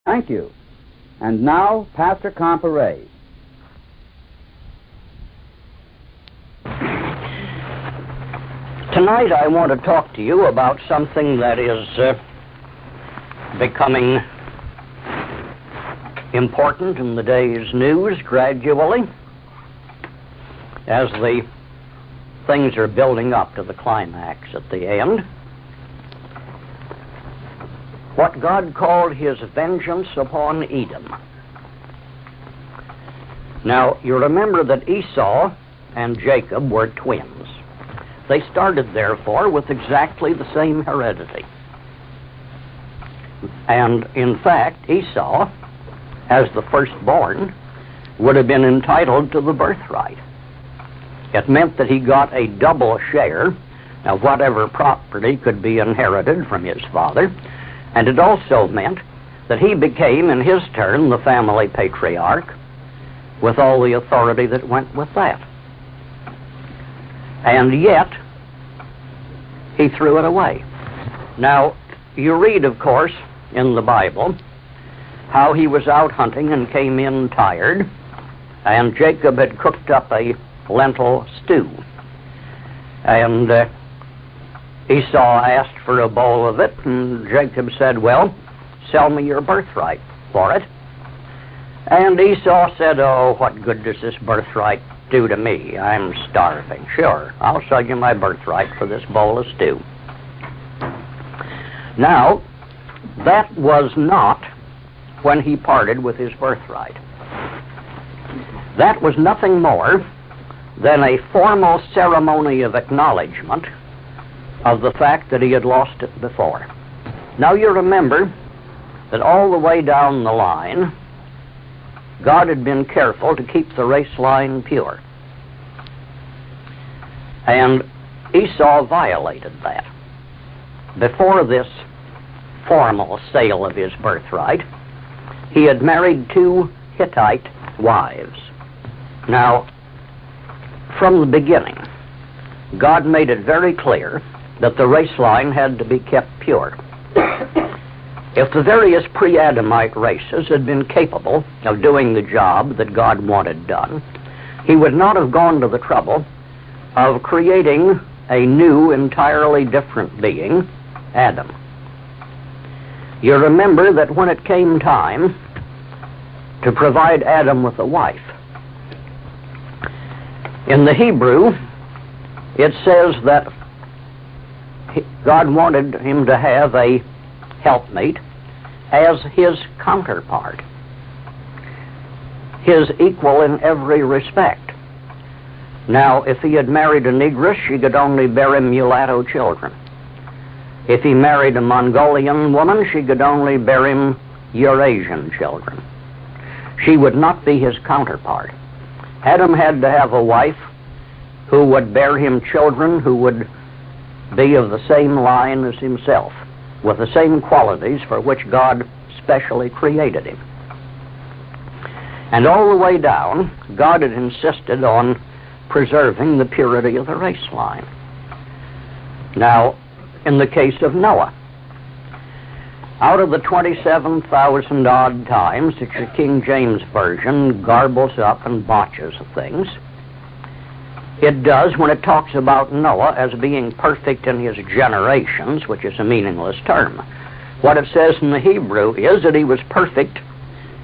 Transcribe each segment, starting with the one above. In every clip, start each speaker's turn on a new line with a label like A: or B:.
A: Thank you. And now, Pastor Comparet.
B: Tonight I want to talk to you about something that is becoming important in the day's news gradually as the things are building up to the climax at the end. What God called his vengeance upon Edom. Now, you remember that Esau and Jacob were twins. They started, therefore, with exactly the same heredity. And, in fact, Esau, as the firstborn, would have been entitled to the birthright. It meant that he got a double share of whatever property could be inherited from his father, and it also meant that he became, in his turn, the family patriarch, with all the authority that went with that. And yet, he threw it away. Now, you read, of course, in the Bible, how he was out hunting and came in tired, and Jacob had cooked up a lentil stew. And Esau asked for a bowl of it, and Jacob said, well, sell me your birthright for it. And Esau said, oh, what good does this birthright do to me? I'm starving. Sure, I'll sell you my birthright for this bowl of stew. Now, that was not when he parted with his birthright. That was nothing more than a formal ceremony of acknowledgement of the fact that he had lost it before. Now you remember that all the way down the line, God had been careful to keep the race line pure. And Esau violated that. Before this formal sale of his birthright, he had married 2 Hittite wives. Now, from the beginning, God made it very clear that the race line had to be kept pure. If the various pre-Edomite races had been capable of doing the job that God wanted done, he would not have gone to the trouble of creating a new, entirely different being, Adam. You remember that when it came time to provide Adam with a wife, in the Hebrew, it says that God wanted him to have a helpmate as his counterpart, his equal in every respect. Now, if he had married a negress, she could only bear him mulatto children. If he married a Mongolian woman, she could only bear him Eurasian children. She would not be his counterpart. Adam had to have a wife who would bear him children who would be of the same line as himself, with the same qualities for which God specially created him. And all the way down, God had insisted on preserving the purity of the race line. Now, in the case of Noah, out of the 27,000 odd times that your King James Version garbles up and botches things, it does when it talks about Noah as being perfect in his generations, which is a meaningless term. What it says in the Hebrew is that he was perfect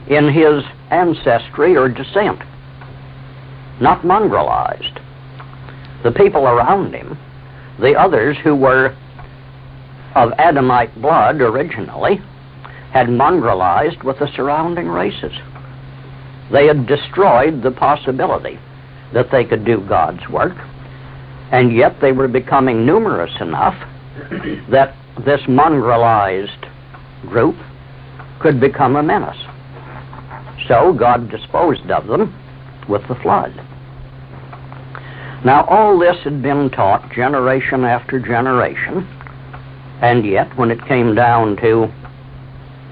B: in his ancestry or descent, not mongrelized. The people around him, the others who were of Edomite blood originally, had mongrelized with the surrounding races. They had destroyed the possibility that they could do God's work, and yet they were becoming numerous enough that this mongrelized group could become a menace. So God disposed of them with the flood. Now, all this had been taught generation after generation, and yet when it came down to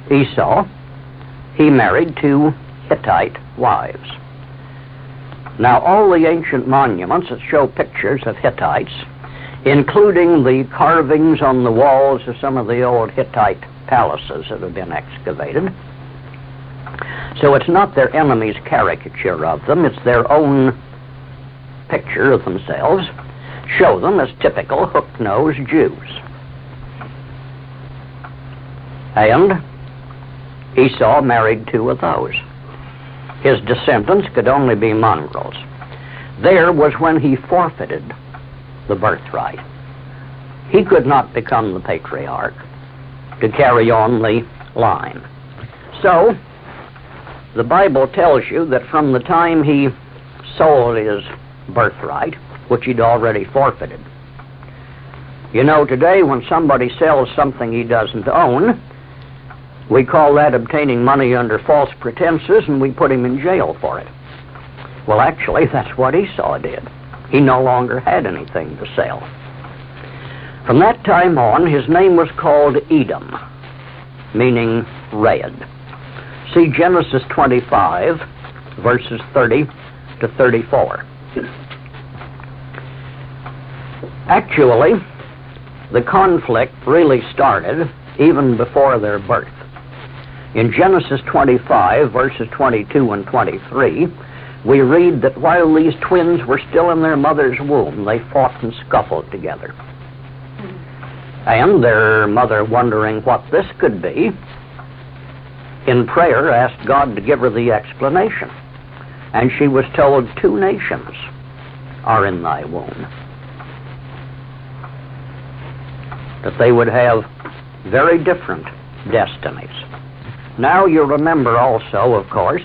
B: Esau, he married 2 Hittite wives. Now, all the ancient monuments that show pictures of Hittites, including the carvings on the walls of some of the old Hittite palaces that have been excavated, So it's not their enemy's caricature of them, it's their own picture of themselves. Show them as typical hook-nosed Jews. And Esau married two of those. His descendants could only be mongrels. There was when he forfeited the birthright. He could not become the patriarch to carry on the line. So, the Bible tells you that from the time he sold his birthright, which he'd already forfeited. You know, today when somebody sells something he doesn't own, we call that obtaining money under false pretenses, and we put him in jail for it. Well, actually, that's what Esau did. He no longer had anything to sell. From that time on, his name was called Edom, meaning red. See Genesis 25, verses 30 to 34. Actually, the conflict really started even before their birth. In Genesis 25, verses 22 and 23, we read that while these twins were still in their mother's womb, they fought and scuffled together. And their mother, wondering what this could be, in prayer asked God to give her the explanation. And she was told, 2 nations are in thy womb. That they would have very different destinies. Now you remember also, of course,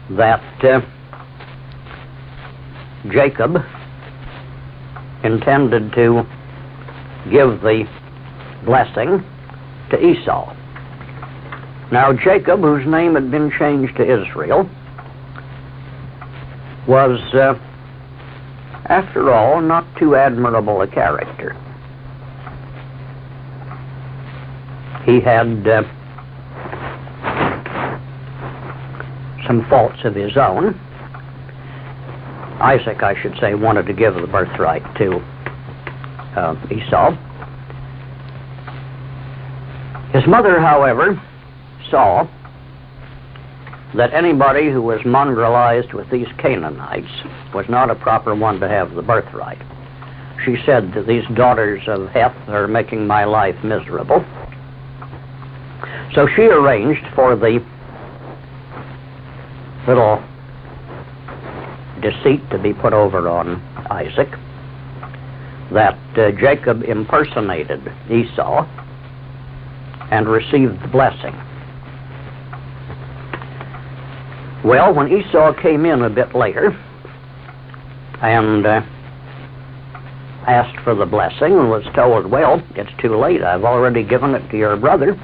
B: that Jacob intended to give the blessing to Esau. Now Jacob, whose name had been changed to Israel, was, after all, not too admirable a character. He had some faults of his own. Isaac, I should say, wanted to give the birthright to Esau. His mother, however, saw that anybody who was mongrelized with these Canaanites was not a proper one to have the birthright. She said that these daughters of Heth are making my life miserable. So she arranged for the little deceit to be put over on Isaac, that Jacob impersonated Esau and received the blessing. Well, when Esau came in a bit later and asked for the blessing and was told, well, it's too late, I've already given it to your brother,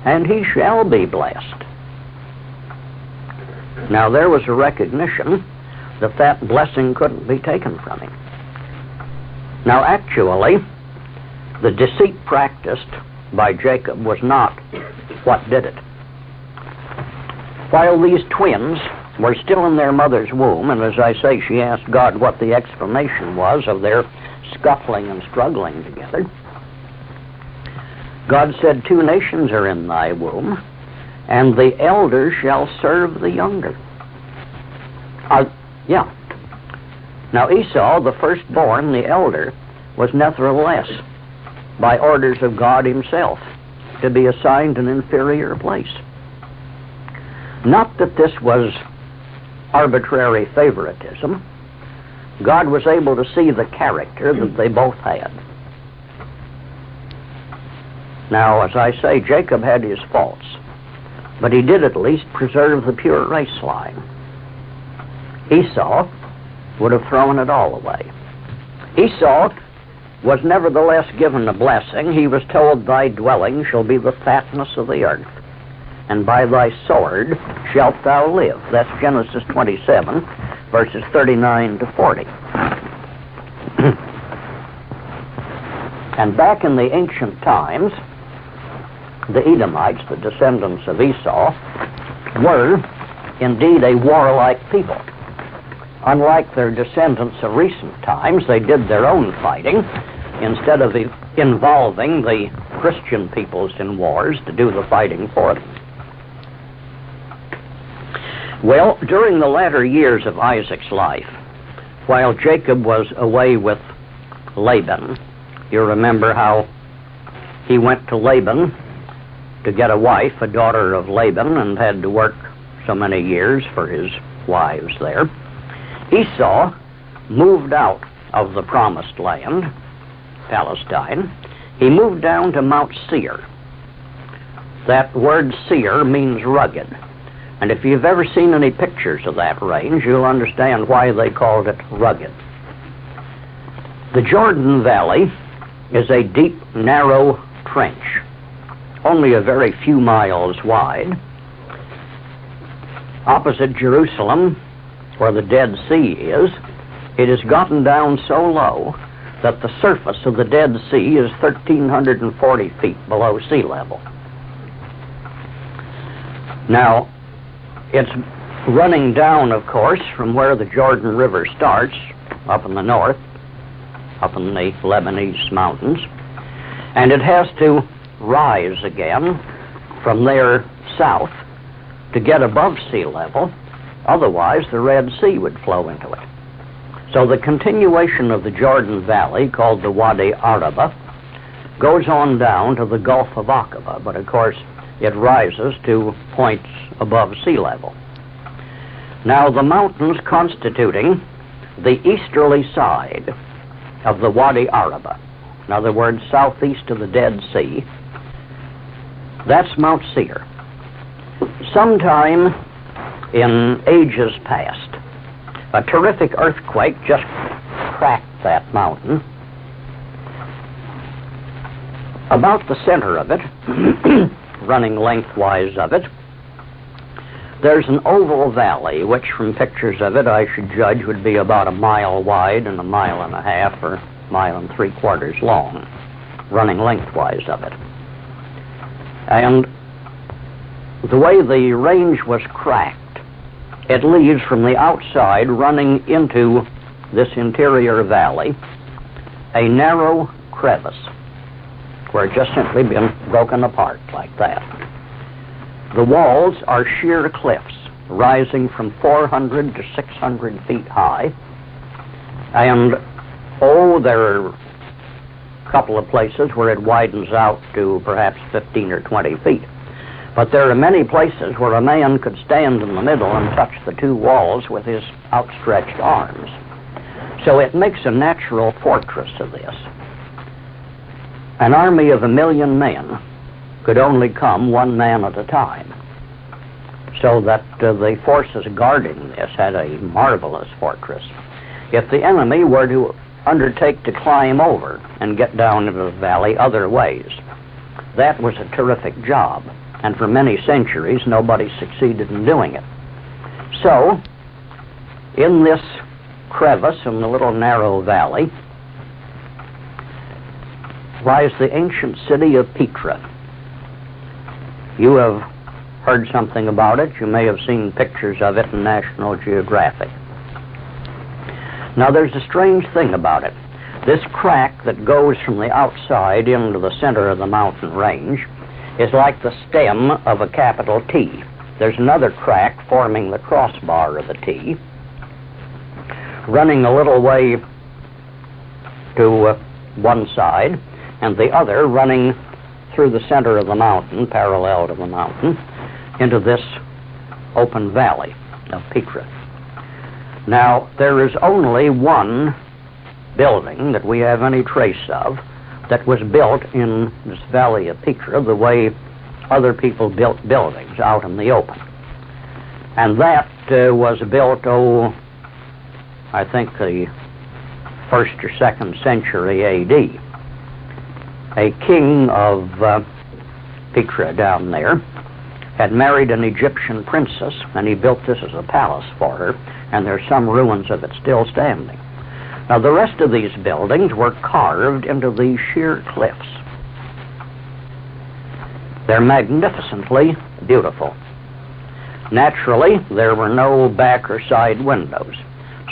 B: and he shall be blessed. Now, there was a recognition that that blessing couldn't be taken from him. Now, actually, the deceit practiced by Jacob was not what did it. While these twins were still in their mother's womb, and as I say, she asked God what the explanation was of their scuffling and struggling together, God said, 2 nations are in thy womb, and the elder shall serve the younger. Now Esau, the firstborn, the elder, was nevertheless, by orders of God himself, to be assigned an inferior place. Not that this was arbitrary favoritism. God was able to see the character that they both had. Now, as I say, Jacob had his faults, but he did at least preserve the pure race line. Esau would have thrown it all away. Esau was nevertheless given a blessing. He was told, thy dwelling shall be the fatness of the earth, and by thy sword shalt thou live. That's Genesis 27, verses 39 to 40. And back in the ancient times, the Edomites, the descendants of Esau, were indeed a warlike people. Unlike their descendants of recent times, they did their own fighting instead of involving the Christian peoples in wars to do the fighting for them. Well, during the latter years of Isaac's life, while Jacob was away with Laban, you remember how he went to Laban to get a wife, a daughter of Laban, and had to work so many years for his wives there. Esau moved out of the promised land, Palestine. He moved down to Mount Seir. That word Seir means rugged. And if you've ever seen any pictures of that range, you'll understand why they called it rugged. The Jordan Valley is a deep, narrow trench, only a very few miles wide. Opposite Jerusalem, where the Dead Sea is, it has gotten down so low that the surface of the Dead Sea is 1,340 feet below sea level. Now, it's running down, of course, from where the Jordan River starts, up in the north, up in the Lebanese mountains, and it has to rise again from there south to get above sea level. Otherwise, the Red Sea would flow into it. So the continuation of the Jordan Valley, called the Wadi Araba, goes on down to the Gulf of Aqaba, but of course it rises to points above sea level. Now, the mountains constituting the easterly side of the Wadi Araba, in other words, southeast of the Dead Sea, that's Mount Seir. Sometime in ages past, a terrific earthquake just cracked that mountain. About the center of it, running lengthwise of it, there's an oval valley, which from pictures of it I should judge would be about a mile wide and a mile and a half or a mile and 3/4 long, running lengthwise of it. And the way the range was cracked, it leads from the outside running into this interior valley a narrow crevice where it just simply been broken apart like that. The walls are sheer cliffs rising from 400 to 600 feet high, and there are a couple of places where it widens out to perhaps 15 or 20 feet. But there are many places where a man could stand in the middle and touch the two walls with his outstretched arms. So it makes a natural fortress of this. An army of 1,000,000 men could only come one man at a time, so that the forces guarding this had a marvelous fortress. If the enemy were to undertake to climb over and get down into the valley other ways, that was a terrific job, and for many centuries nobody succeeded in doing it. So, in this crevice in the little narrow valley lies the ancient city of Petra. You have heard something about it. You may have seen pictures of it in National Geographic. Now, there's a strange thing about it. This crack that goes from the outside into the center of the mountain range is like the stem of a capital T. There's another crack forming the crossbar of the T, running a little way to one side, and the other running through the center of the mountain, parallel to the mountain, into this open valley of Petra. Now, there is only one building that we have any trace of that was built in this valley of Petra the way other people built buildings out in the open. And that was built, I think the 1st or 2nd century A.D. A king of Petra down there had married an Egyptian princess, and he built this as a palace for her, and there's some ruins of it still standing. Now, the rest of these buildings were carved into these sheer cliffs. They're magnificently beautiful. Naturally, there were no back or side windows,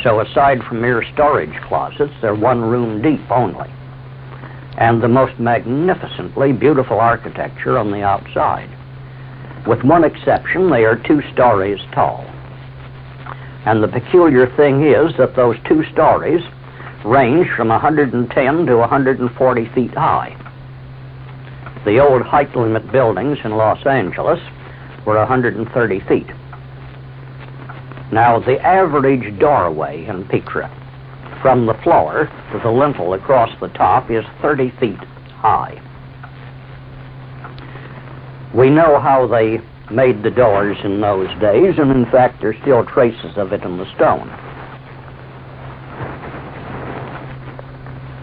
B: so aside from mere storage closets, they're one room deep only. And the most magnificently beautiful architecture on the outside. With one exception, they are 2 stories tall. And the peculiar thing is that those 2 stories range from 110 to 140 feet high. The old height limit buildings in Los Angeles were 130 feet. Now, the average doorway in Petra, from the floor to the lintel across the top, is 30 feet high. We know how they made the doors in those days, and in fact there's still traces of it in the stone.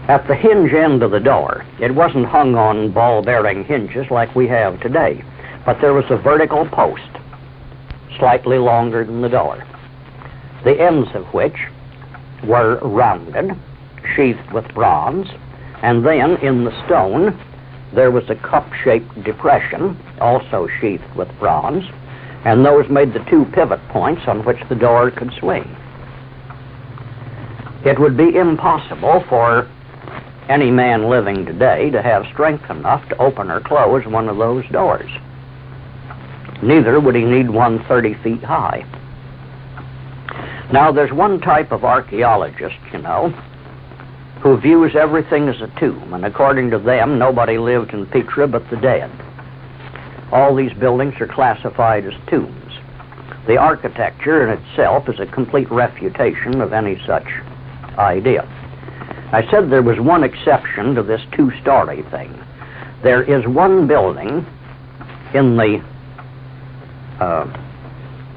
B: At the hinge end of the door, it wasn't hung on ball-bearing hinges like we have today, but there was a vertical post, slightly longer than the door, the ends of which were rounded, sheathed with bronze, and then in the stone there was a cup-shaped depression, also sheathed with bronze, and those made the 2 pivot points on which the door could swing. It would be impossible for any man living today to have strength enough to open or close one of those doors. Neither would he need one 30 feet high. Now, there's one type of archaeologist, who views everything as a tomb, and according to them, nobody lived in Petra but the dead. All these buildings are classified as tombs. The architecture in itself is a complete refutation of any such idea. I said there was one exception to this 2-story thing. There is one building in the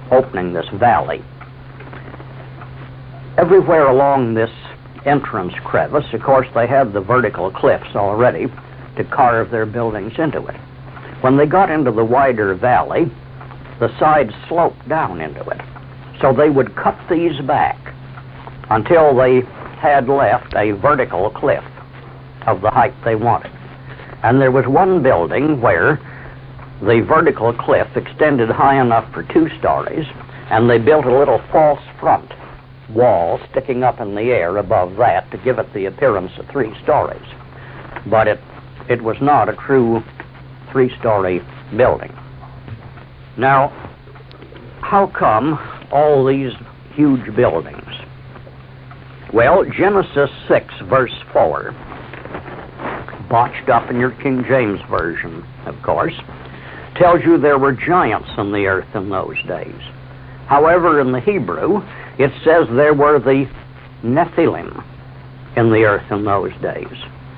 B: opening this valley. Everywhere along this entrance crevice, of course, they had the vertical cliffs already to carve their buildings into it. When they got into the wider valley, the sides sloped down into it. So they would cut these back until they had left a vertical cliff of the height they wanted. And there was one building where the vertical cliff extended high enough for 2 stories, and they built a little false front wall sticking up in the air above that to give it the appearance of 3 stories. But it was not a true 3-story building. Now, how come all these huge buildings? Well, Genesis 6, verse 4, botched up in your King James Version, of course, tells you there were giants on the earth in those days. However, in the Hebrew, it says there were the Nephilim in the earth in those days.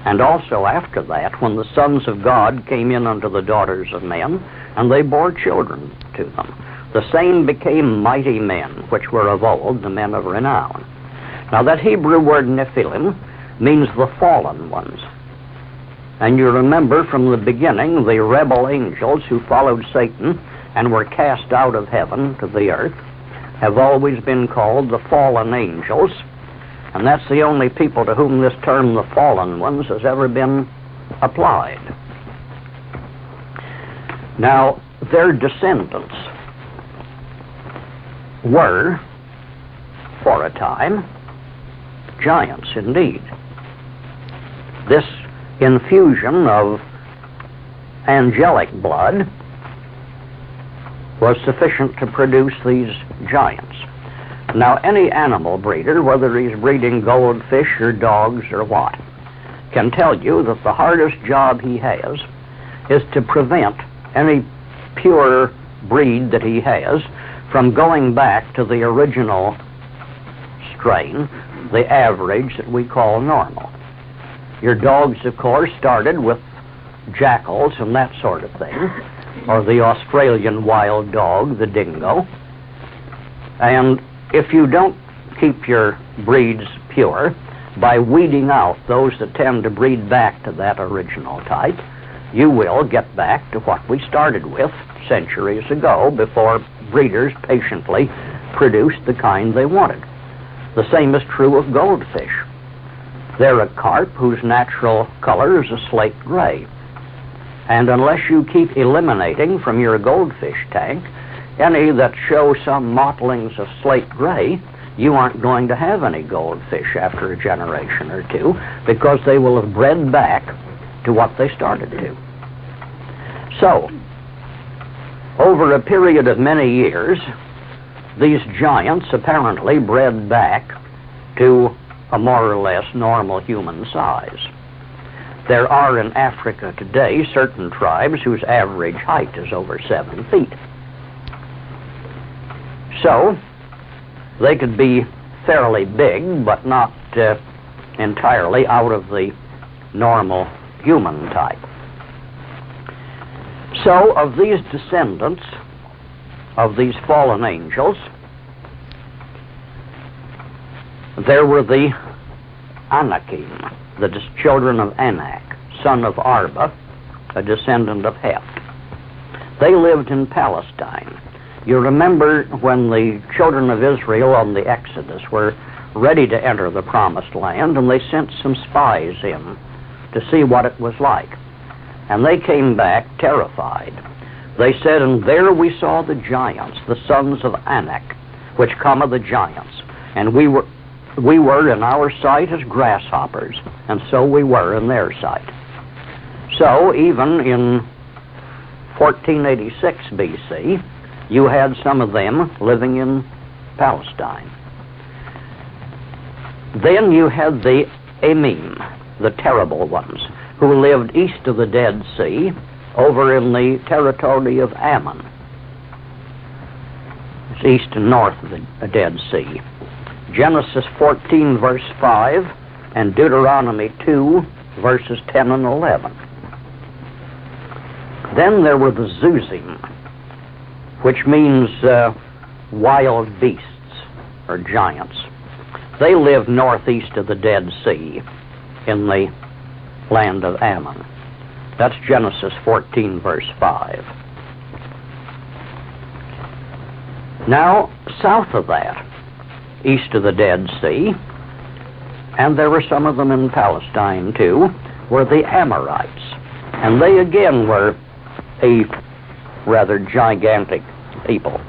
B: And also after that, when the sons of God came in unto the daughters of men, and they bore children to them, the same became mighty men, which were of old, the men of renown. Now that Hebrew word Nephilim means the fallen ones. And you remember from the beginning, the rebel angels who followed Satan and were cast out of heaven to the earth have always been called the fallen angels, and that's the only people to whom this term, the fallen ones, has ever been applied. Now, their descendants were, for a time, giants indeed. This infusion of angelic blood was sufficient to produce these giants. Now, any animal breeder, whether he's breeding goldfish or dogs or what, can tell you that the hardest job he has is to prevent any pure breed that he has from going back to the original strain, the average that we call normal. Your dogs, of course, started with jackals and that sort of thing, or the Australian wild dog, the dingo. And if you don't keep your breeds pure by weeding out those that tend to breed back to that original type, you will get back to what we started with centuries ago, before breeders patiently produced the kind they wanted. The same is true of goldfish. They're a carp whose natural color is a slate gray. And unless you keep eliminating from your goldfish tank any that show some mottlings of slate gray, you aren't going to have any goldfish after a generation or two, because they will have bred back to what they started to. So, over a period of many years, these giants apparently bred back to a more or less normal human size. There are in Africa today certain tribes whose average height is over 7 feet. So, they could be fairly big, but not entirely out of the normal human type. So, of these descendants of these fallen angels, there were the Anakim, the children of Anak, son of Arba, a descendant of Heth. They lived in Palestine. You remember when the children of Israel on the Exodus were ready to enter the Promised Land, and they sent some spies in to see what it was like. And they came back terrified. They said, "And there we saw the giants, the sons of Anak, which come of the giants. And we were in our sight as grasshoppers, and so we were in their sight." So even in 1486 BC, you had some of them living in Palestine. Then you had the Emim, the terrible ones, who lived east of the Dead Sea, over in the territory of Ammon. It's east and north of the Dead Sea. Genesis 14, verse 5, and Deuteronomy 2, verses 10 and 11. Then there were the Zuzim, which means wild beasts, or giants. They lived northeast of the Dead Sea, in the land of Ammon. That's Genesis 14, verse 5. Now, south of that, east of the Dead Sea, and there were some of them in Palestine too, were the Amorites. And they again were a rather gigantic people.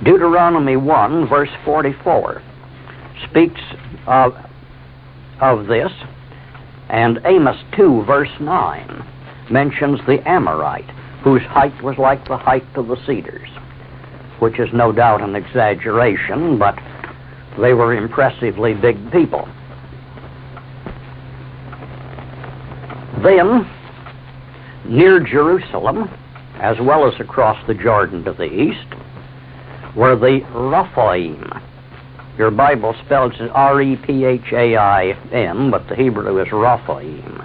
B: Deuteronomy 1, verse 44, speaks of this, and Amos 2, verse 9, mentions the Amorite, whose height was like the height of the cedars, which is no doubt an exaggeration, but they were impressively big people. Then, near Jerusalem, as well as across the Jordan to the east, were the Rephaim. Your Bible spells it R-E-P-H-A-I-M, but the Hebrew is Rephaim.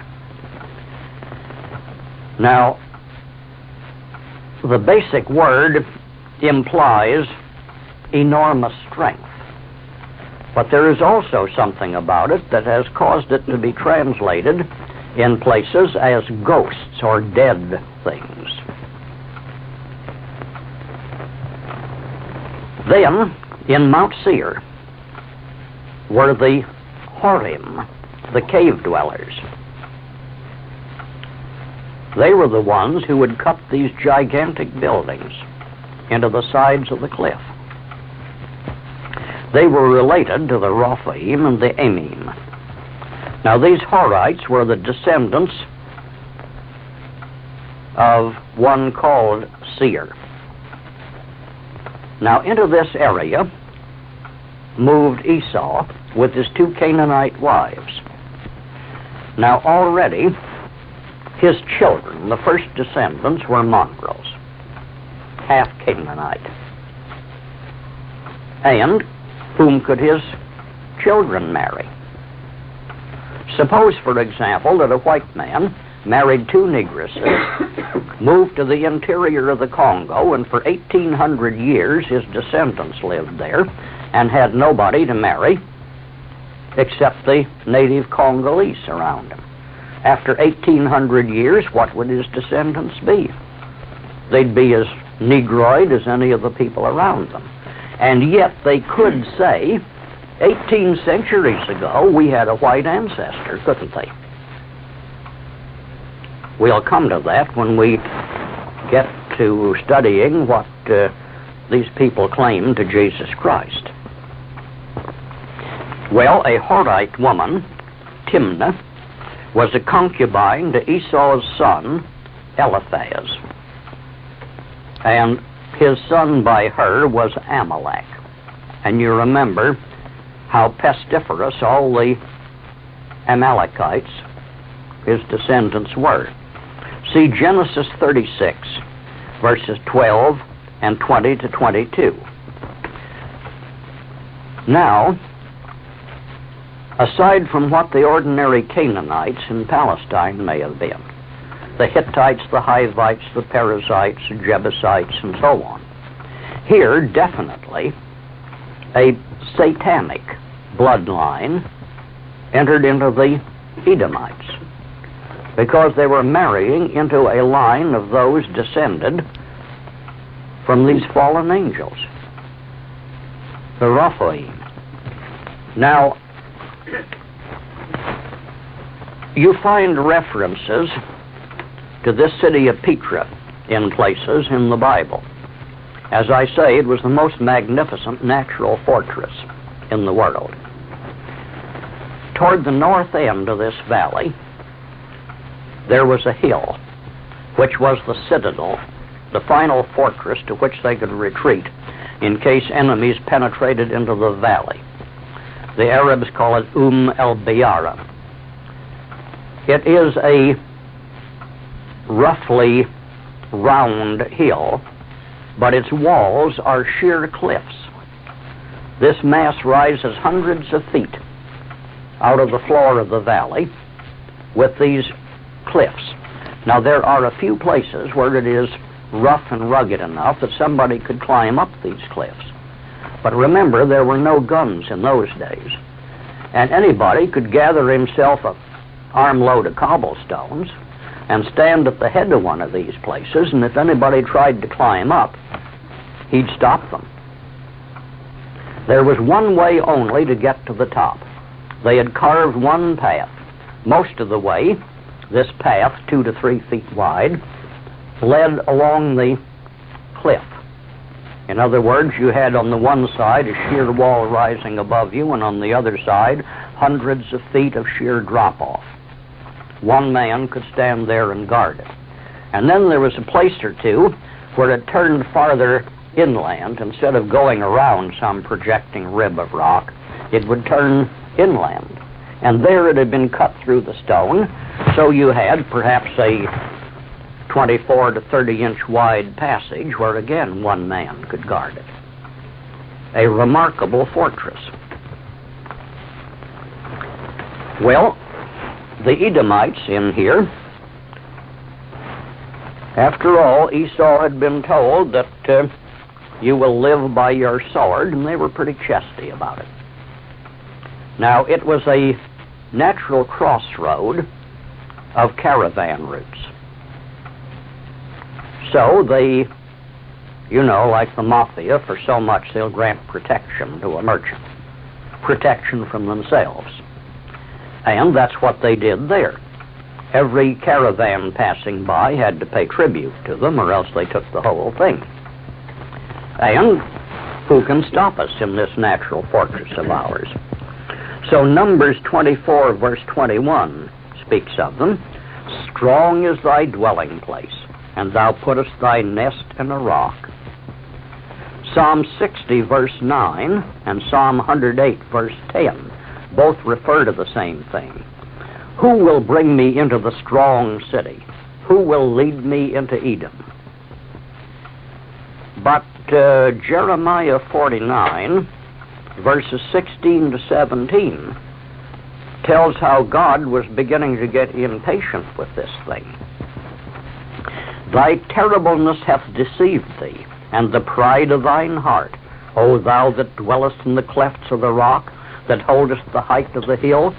B: Now, the basic word implies enormous strength, but there is also something about it that has caused it to be translated in places as ghosts or dead things. Then, in Mount Seir, were the Horim, the cave dwellers. They were the ones who would cut these gigantic buildings into the sides of the cliff. They were related to the Rephaim and the Emim. Now, these Horites were the descendants of one called Seir. Now, into this area moved Esau with his 2 Canaanite wives. Now, already, his children, the first descendants, were mongrels, half Canaanite. And whom could his children marry? Suppose, for example, that a white man married 2 negresses, moved to the interior of the Congo, and for 1,800 years his descendants lived there and had nobody to marry except the native Congolese around him. After 1,800 years, what would his descendants be? They'd be as negroid as any of the people around them. And yet they could say, 18 centuries ago, we had a white ancestor, couldn't they? We'll come to that when we get to studying what these people claim to Jesus Christ. Well, a Horite woman, Timnah, was a concubine to Esau's son, Eliphaz. And his son by her was Amalek. And you remember how pestiferous all the Amalekites, his descendants, were. See Genesis 36, verses 12 and 20 to 22. Now, aside from what the ordinary Canaanites in Palestine may have been, the Hittites, the Hivites, the Perizzites, the Jebusites, and so on, here definitely a satanic bloodline entered into the Edomites, because they were marrying into a line of those descended from these fallen angels, the Rephaim. Now, you find references to this city of Petra in places in the Bible. As I say, it was the most magnificent natural fortress in the world. Toward the north end of this valley, there was a hill, which was the citadel, the final fortress to which they could retreat in case enemies penetrated into the valley. The Arabs call it el-Biyara. It is a roughly round hill, but its walls are sheer cliffs. This mass rises hundreds of feet out of the floor of the valley with these cliffs. Now, there are a few places where it is rough and rugged enough that somebody could climb up these cliffs. But remember, there were no guns in those days, and anybody could gather himself an armload of cobblestones and stand at the head of one of these places, and if anybody tried to climb up, he'd stop them. There was one way only to get to the top. They had carved one path. Most of the way, this path, 2 to 3 feet wide, led along the cliff. In other words, you had on the one side a sheer wall rising above you, and on the other side, hundreds of feet of sheer drop-off. One man could stand there and guard it. And then there was a place or two where it turned farther inland. Instead of going around some projecting rib of rock, it would turn inland. And there it had been cut through the stone, so you had perhaps a 24 to 30-inch wide passage where, again, one man could guard it. A remarkable fortress. Well, the Edomites in here, after all, Esau had been told that you will live by your sword, and they were pretty chesty about it. Now, it was a natural crossroad of caravan routes. So they, you know, like the mafia, for so much they'll grant protection to a merchant, protection from themselves. And that's what they did there. Every caravan passing by had to pay tribute to them, or else they took the whole thing. And who can stop us in this natural fortress of ours? So Numbers 24, verse 21 speaks of them. Strong is thy dwelling place, and thou puttest thy nest in a rock. Psalm 60, verse 9, and Psalm 108, verse 10, both refer to the same thing. Who will bring me into the strong city? Who will lead me into Edom? But Jeremiah 49, verses 16 to 17, tells how God was beginning to get impatient with this thing. Thy terribleness hath deceived thee, and the pride of thine heart, O thou that dwellest in the clefts of the rock, that holdest the height of the hill.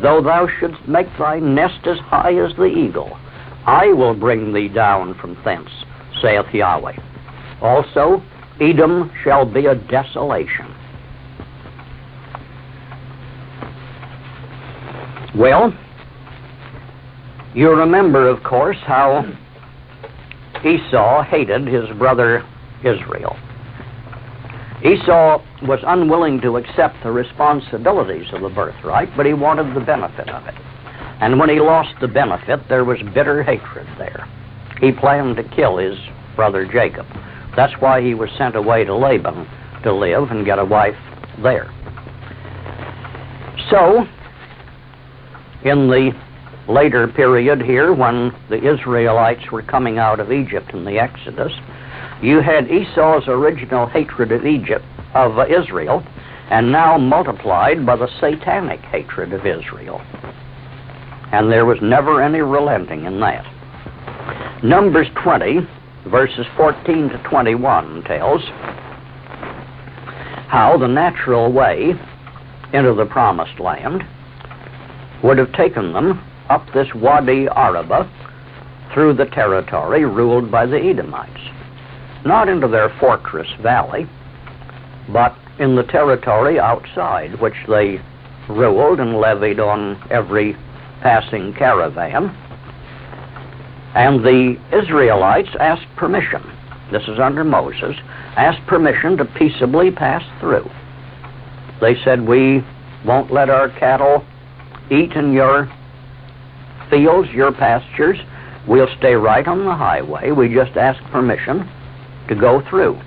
B: Though thou shouldst make thy nest as high as the eagle, I will bring thee down from thence, saith Yahweh. Also, Edom shall be a desolation. Well, you remember, of course, how Esau hated his brother Israel. Esau was unwilling to accept the responsibilities of the birthright, but he wanted the benefit of it. And when he lost the benefit, there was bitter hatred there. He planned to kill his brother Jacob, That's why he was sent away to Laban to live and get a wife there. So, in the later period here, when the Israelites were coming out of Egypt in the Exodus, you had Esau's original hatred of Israel, and now multiplied by the satanic hatred of Israel. And there was never any relenting in that. Numbers 20, verses 14 to 21 tells how the natural way into the promised land would have taken them up this Wadi Araba through the territory ruled by the Edomites. Not into their fortress valley, but in the territory outside, which they ruled and levied on every passing caravan. And the Israelites asked permission, this is under Moses, asked permission to peaceably pass through. They said, we won't let our cattle eat in your fields, your pastures. We'll stay right on the highway. We just ask permission to go through.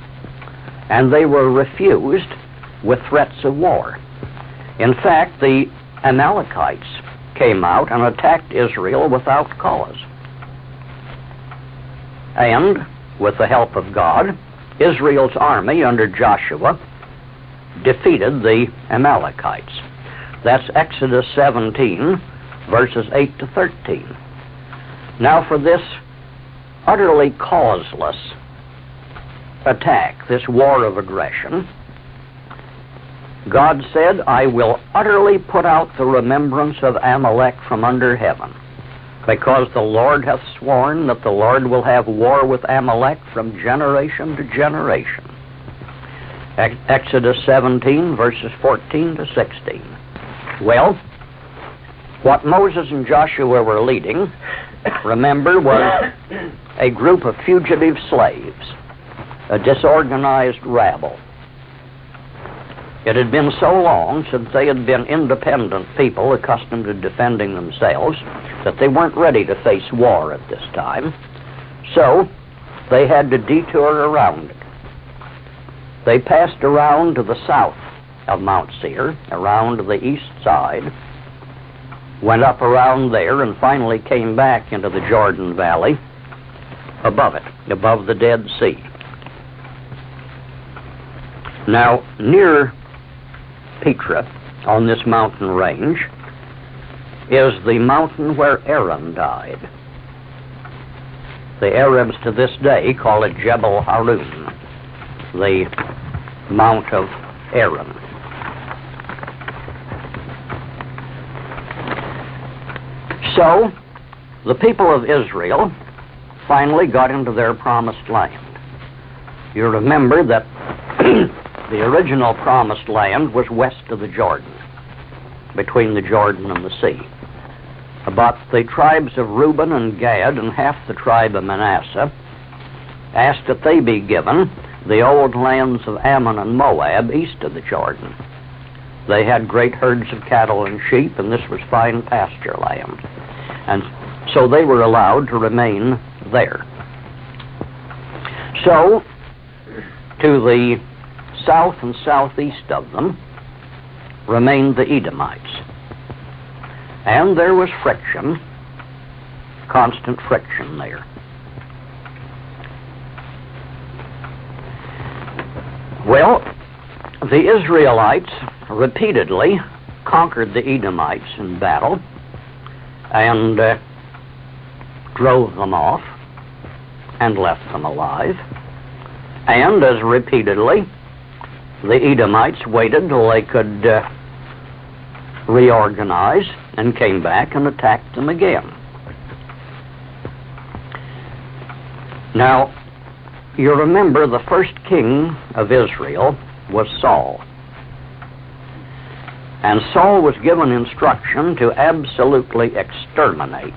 B: And they were refused with threats of war. In fact, the Amalekites came out and attacked Israel without cause. And, with the help of God, Israel's army under Joshua defeated the Amalekites. That's Exodus 17, verses 8 to 13. Now, for this utterly causeless attack, this war of aggression, God said, I will utterly put out the remembrance of Amalek from under heaven, because the Lord hath sworn that the Lord will have war with Amalek from generation to generation. Exodus 17, verses 14 to 16. Well, what Moses and Joshua were leading, remember, was a group of fugitive slaves, a disorganized rabble. It had been so long since they had been independent people accustomed to defending themselves that they weren't ready to face war at this time. So they had to detour around it. They passed around to the south of Mount Seir, around to the east side, went up around there, and finally came back into the Jordan Valley above it, above the Dead Sea. Now, near Petra, on this mountain range, is the mountain where Aaron died. The Arabs to this day call it Jebel Harun, the Mount of Aaron. So, the people of Israel finally got into their promised land. You remember that the original promised land was west of the Jordan, between the Jordan and the sea. But the tribes of Reuben and Gad and half the tribe of Manasseh asked that they be given the old lands of Ammon and Moab east of the Jordan. They had great herds of cattle and sheep, and this was fine pasture land. And so they were allowed to remain there. So, to the south and southeast of them remained the Edomites. And there was friction, constant friction there. Well, the Israelites repeatedly conquered the Edomites in battle and drove them off and left them alive. And as repeatedly, the Edomites waited till they could reorganize and came back and attacked them again. Now, you remember the first king of Israel was Saul. And Saul was given instruction to absolutely exterminate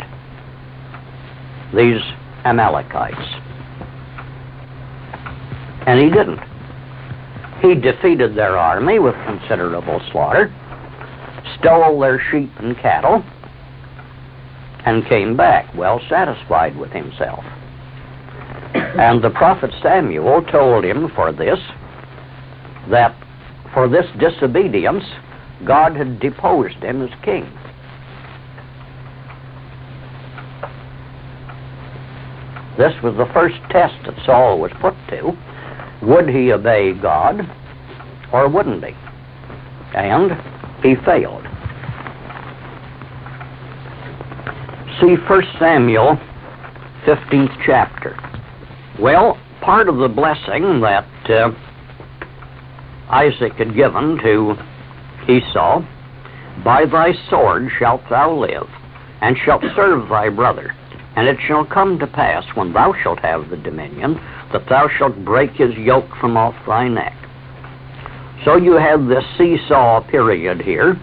B: these Amalekites. And he didn't. He defeated their army with considerable slaughter, stole their sheep and cattle, and came back well satisfied with himself. And the prophet Samuel told him that for this disobedience, God had deposed him as king. This was the first test that Saul was put to. Would he obey God or wouldn't he? And he failed. See 1 Samuel 15th chapter. Well, part of the blessing that Isaac had given to Esau, by thy sword shalt thou live, and shalt serve thy brother. And it shall come to pass, when thou shalt have the dominion, that thou shalt break his yoke from off thy neck. So you have this seesaw period here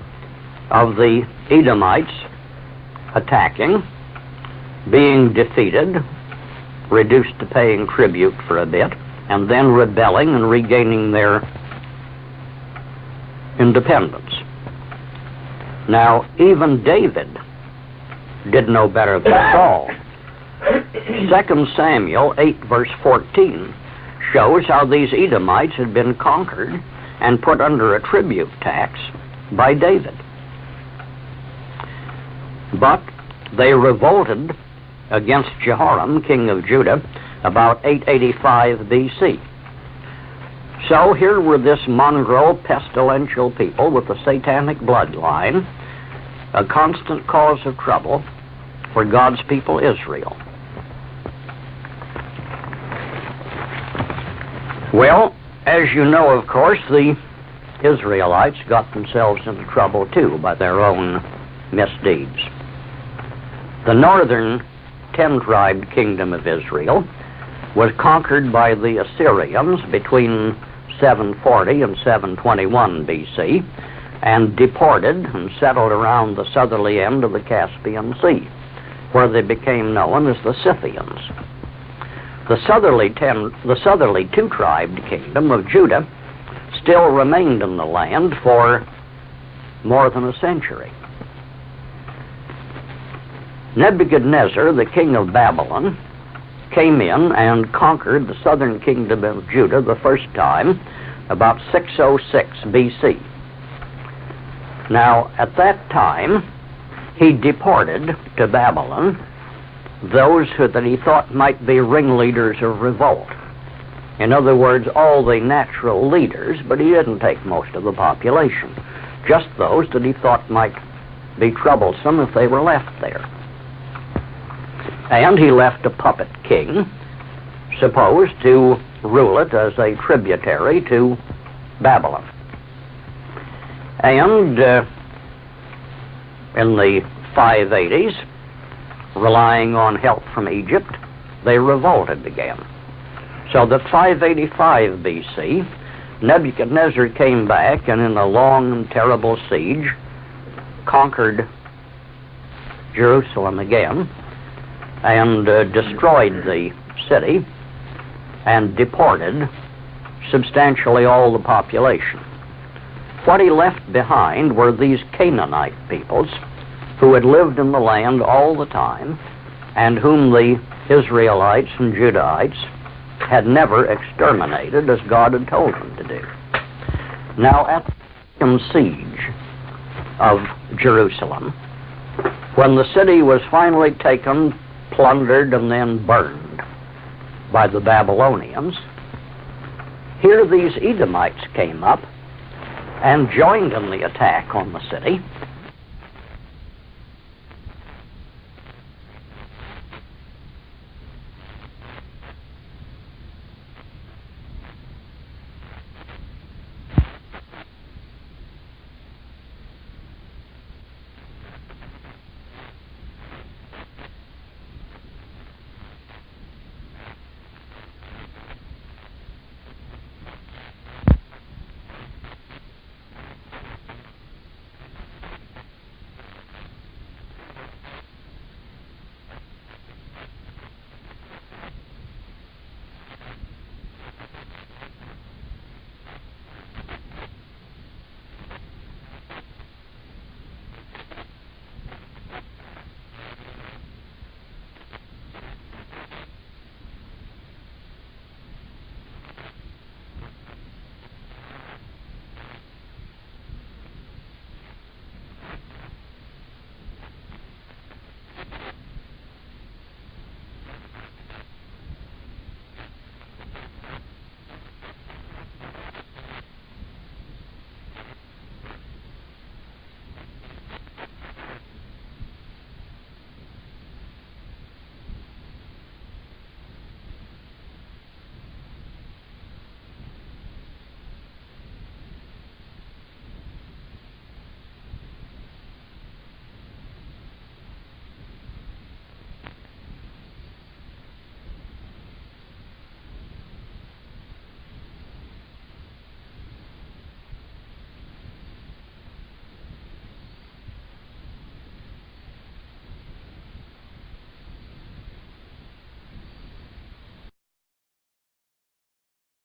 B: of the Edomites attacking, being defeated, reduced to paying tribute for a bit, and then rebelling and regaining their independence. Now, even David did no better than Saul. 2 Samuel 8 verse 14 shows how these Edomites had been conquered and put under a tribute tax by David. But they revolted against Jehoram, king of Judah, about 885 BC. So here were this mongrel, pestilential people with a satanic bloodline, a constant cause of trouble for God's people Israel. Well, as you know, of course, the Israelites got themselves into trouble too by their own misdeeds. The northern 10-tribed kingdom of Israel was conquered by the Assyrians between 740 and 721 BC and deported and settled around the southerly end of the Caspian Sea, where they became known as the Scythians. The southerly 2-tribed kingdom of Judah still remained in the land for more than a century. Nebuchadnezzar, the king of Babylon, came in and conquered the southern kingdom of Judah the first time, about 606 BC. Now, at that time, he deported to Babylon those that he thought might be ringleaders of revolt. In other words, all the natural leaders, but he didn't take most of the population, just those that he thought might be troublesome if they were left there. And he left a puppet king, supposed to rule it as a tributary to Babylon. And in the 580s, relying on help from Egypt, they revolted again. So that 585 BC, Nebuchadnezzar came back and in a long and terrible siege conquered Jerusalem again and destroyed the city and deported substantially all the population. What he left behind were these Canaanite peoples who had lived in the land all the time and whom the Israelites and Judahites had never exterminated as God had told them to do. Now, at the siege of Jerusalem, when the city was finally taken, plundered, and then burned by the Babylonians, here these Edomites came up and joined in the attack on the city